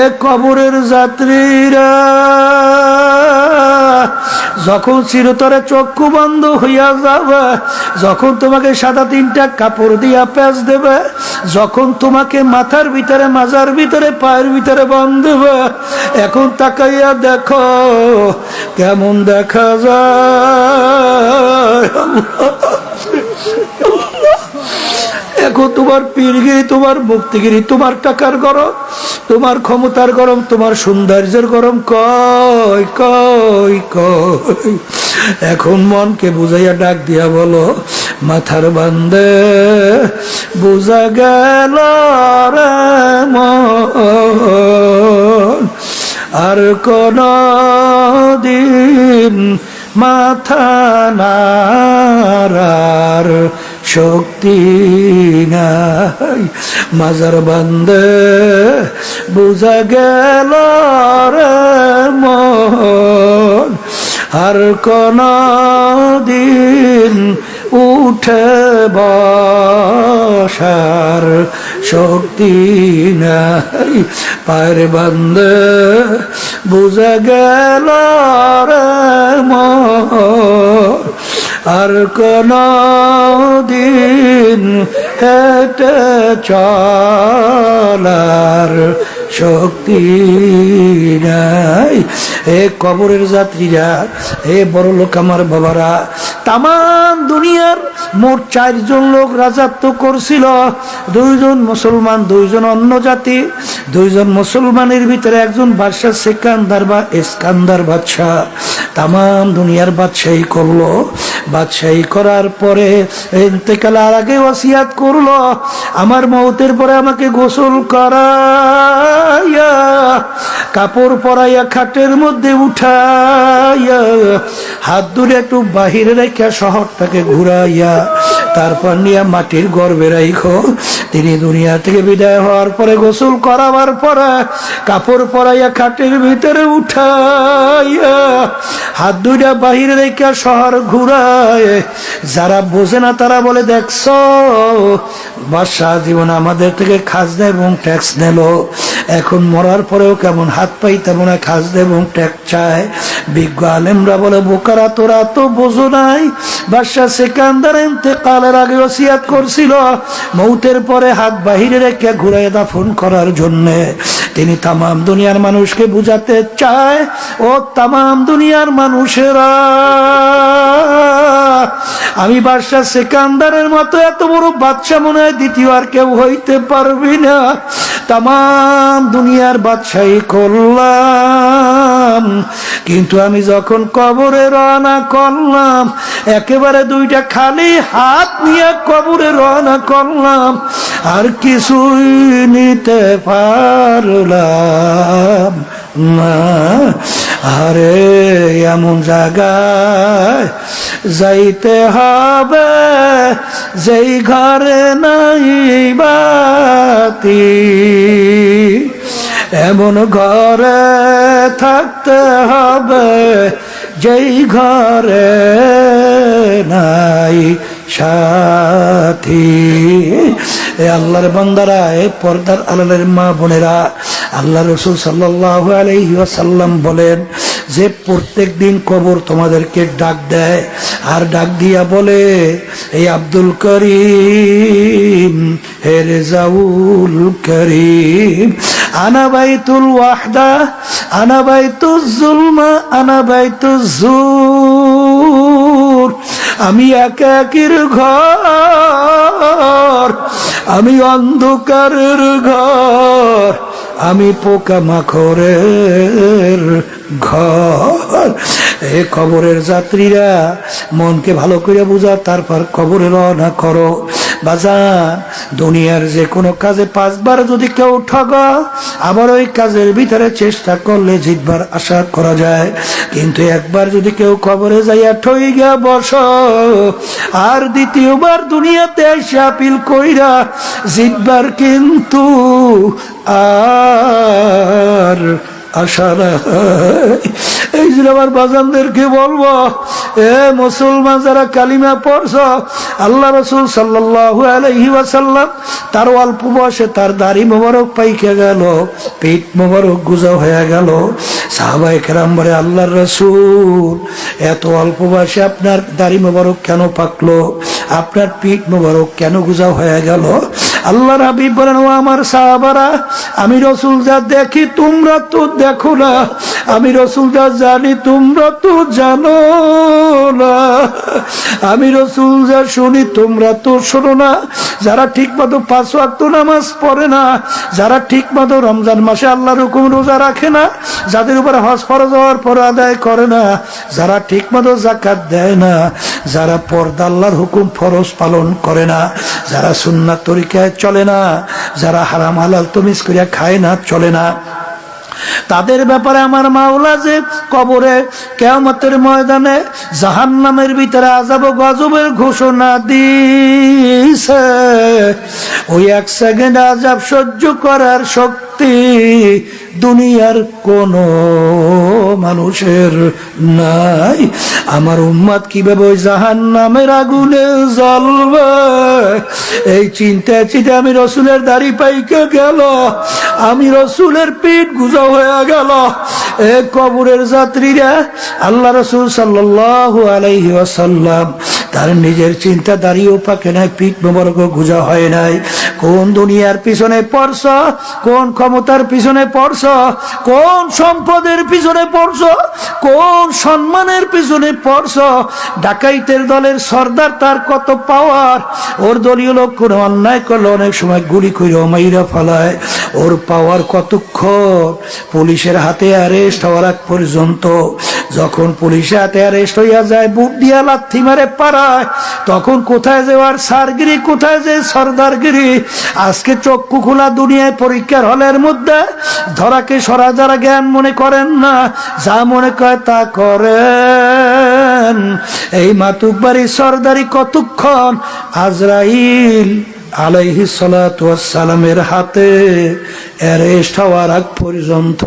এ কবরের যাত্রীরা, যখন চিরতরে চক্ষু বন্ধ হইয়া যাবে, যখন তোমাকে সাদা তিনটা কাপড় দিয়া প্যাঁচ দেবে, যখন তোমাকে মাথার ভিতরে, মাজার ভিতরে, পায়ের ভিতরে বাঁধবে, এখন তাকাইয়া দেখো কেমন দেখা যায়। এখন তোমার পীরগিরি, তোমার মুক্তিগিরি, তোমার টাকার গরম, তোমার ক্ষমতার গরম, তোমার সৌন্দর্যের গরম কই কই কই। এখন মনকে বুঝাইয়া ডাক দিয়া বলো, মাথার বান্দে বুঝা গেল রে মন, আর কোন দিন মাথা নাড়ার শক্তি নাই। মাজার বান্দে বুঝা গেল রে মন, আর কোন দিন উঠে বসার শক্তি নাই। পায়ের বান্দে বুঝা গেল রে মন, আর কোন দিন হেঁটে চলার শক্তি নাই। এ কবরের যাত্রীরা, এ বড় লোক আমার বাবারা, তাম দুনিয়ার মোট 4 জন লোক রাজত্ব করছিল। 2 জন মুসলমান, 2 জন অন্য জাতি। 2 জন মুসলমানের ভিতরে একজন বাদশা সেকান্দার বা ইস্কান্দার বাদশাহ তাম দুনিয়ার বাদশাহী করলো। বাদশাহী করার পরে ইন্তেকালের আগে ওসিয়াত করলো, আমার মওতের পরে আমাকে গোসল করাইয়া, কাপড় পরাইয়া, খাটের মধ্যে উঠাইয়া, হাত ধরে একটু বাহিরে রেখে শহরটাকে ঘুরাইয়া, তারপর নিয়ে মাটির গর্ভে রাইখো। তিনি দুনিয়া থেকে বিদায় হওয়ার পরে গোসল করাবার পরে কাপড় পরাইয়া খাটের ভিতরে উঠাইয়া, হাত দুইটা বাহিরে রেখে শহর ঘুরায়। যারা বোঝে না তারা বলে, দেখছো বাদশাহ জীবন আমাদের থেকে খাজনা এবং ট্যাক্স নিল, এখন মরার পরেও কেমন হাত পাই তেমন খাজনা এবং ট্যাক্স চায়। বিজ্ঞ আলেমরা বলে, বোকারা তোরা তো বোঝো নাই, বাদশাহ সেকান্দার ইন্তেকালের আগে ওসিয়াত করছিল মৌতের পরে হাত বাহিরে রেখে ঘুরাই দাফন করার জন্য। তিনি তাম দুনিয়ার মানুষকে বুঝাতে চায়, ও তাম দুনিয়ার মানুষেরা, আমি বাদশাহ সেকান্দারের মতো এত বড় বাদশা মনে হয় দ্বিতীয় আর কেউ হইতে পারবি না। তাম দুনিয়ার বাদশাহী করলাম, কিন্তু আমি যখন কবরে রওনা করলাম, একেবারে 2টা খালি হাত নিয়ে কবরে রওনা করলাম, আর কিছুই নিতে পারলাম না। আরে এমন জায়গায় যাইতে হবে যেই ঘরে নাই বাতি, এমন ঘরে থাকতে হবে যেই ঘরে নাই সাথী। এ আল্লাহর বান্দারা, এ পর্দার আড়ালের মা বোনেরা, আল্লাহ রাসূল সাল্লাল্লাহু আলাইহি ওয়াসাল্লাম বলেন যে প্রত্যেক দিন কবর তোমাদেরকে ডাক দেয়, আর ডাক দিয়া বলে, এই আব্দুল করিম, হে রেজাউল করিম, আনা বাইতুল ওয়াহদা, আনা বাইতুজ জুলমা, আনা বাইতুজ জুর, আমি একাকীর ঘর, আমি অন্ধকারের ঘর, আমি পোকামাকড়ের ঘর। এ কবরের যাত্রীরা, মনকে ভালো করে বুঝা, তারপর কবরে রওনা করো। বাজান, দুনিয়ার যে কোনো কাজে 5 বার যদি কেউ ঠগা, আবার ওই কাজের ভিতরে চেষ্টা করলে জিতবার আশা করা যায়, কিন্তু একবার যদি কেউ কবরে যাইয়া ঠইগা বস, আর দ্বিতীয়বার দুনিয়াতে এসে আপিল কইরা জিতবার কিন্তু আর আশা নাই। এই যে আমার বাজানদেরকে বলবো, এ মুসলমান যারা কালিমা পড়ছ, আল্লাহ রাসূল সাল্লাল্লাহু আলাইহি ওয়াসাল্লাম তার অল্প বয়সে তার দাড়ি মোবারক পাইকে গেল, পিঠ মোবারক গুজা হয়ে গেল। সাহাবায়ে কেরাম বলে, আল্লাহর রাসূল, এত অল্প বয়সে আপনার দাড়ি মোবারক কেন পাকলো, আপনার পিঠ মোবারক কেন গুজা হয়ে গেল? আল্লাহর হাবিব বলেন, ও আমার সাহাবারা, আমি রাসূল যা দেখি তোমরা তো দেখো না, আমি রাসূল যা জানি তোমরা তো জানো না, আমি রাসূল যা শুনি তোমরা তো শোনো না। যারা ঠিক মতো 5 ওয়াক্ত নামাজ পড়ে না, যারা ঠিক মতো রমজান মাসে আল্লাহর হুকুম রোজা রাখে না, যাদের উপর হজ ফরজ হওয়ার পর আদায় করে না, যারা ঠিক মতো যাকাত দেয় না, যারা পর্দা আল্লাহর হুকুম ফরজ পালন করে না, যারা সুন্নাত তরিকায় চলে না, যারা হারাম হালাল তমিজ করিয়া খায় না, চলে না, তাদের ব্যাপারে আমার মাওলা যে কবরে কিয়ামতের ময়দানে জাহান্নামের ভিতরে আযাব ও গজবের ঘোষণা দিয়েছে। ওই 1 সেকেন্ড আযাব সহ্য করার শক্তি দুনিয়ার কোন মানুষের নাই। আমার উম্মত কিভাবে ওই জাহান্নামের আগুনে জ্বলবে, এই চিন্তা চিন্তা আমি রাসূলের দাড়ি পাইকে গেল, আমি রাসূলের পিঠ গুজা হয়ে গেল। এ কবরের যাত্রীরা, আল্লাহ রাসূল সাল্লাল্লাহু আলাইহি ওয়াসাল্লাম তার নিজের চিন্তা দাঁড়িয়েও পাকে নাই, পিঠ মোবারক গুজা হয় নাই। কোন দুনিয়ার পিছনে পড়ছ, কোন ক্ষমতার পিছনে পড়ছ, কোন সম্পদের পিছনে পড়ছ, কোন সম্মানের পিছনে পড়ছ। ডাকাইতের দলের সর্দার, তার কত পাওয়ার, ওর দলীয় লোক কোনো অন্যায় করলে অনেক সময় গুলি করে মাইরা ফেলায়, ওর পাওয়ার কতক্ষণ? পুলিশের হাতে অ্যারেস্ট হওয়ার আগ পর্যন্ত। যখন পুলিশের হাতে অ্যারেস্ট হইয়া যায়, বুট দিয়া লাথি মারে পাড়ায়, তখন কোথায় যে আর সারগিরি, কোথায় যে সর্দারগিরি। আজকে চক্ষু খোলা দুনিয়ায় পরীক্ষার হলের মধ্যে ধরাকে সরা যারা জ্ঞান মনে করেন না, যা মনে করে তা করেন। এই মাতুব্বারি সর্দারি কতক্ষণ? আজরাইল আলাইহিস সালাতু ওয়াস সালামের হাতে অ্যারেস্ট হওয়ার আগ পর্যন্ত।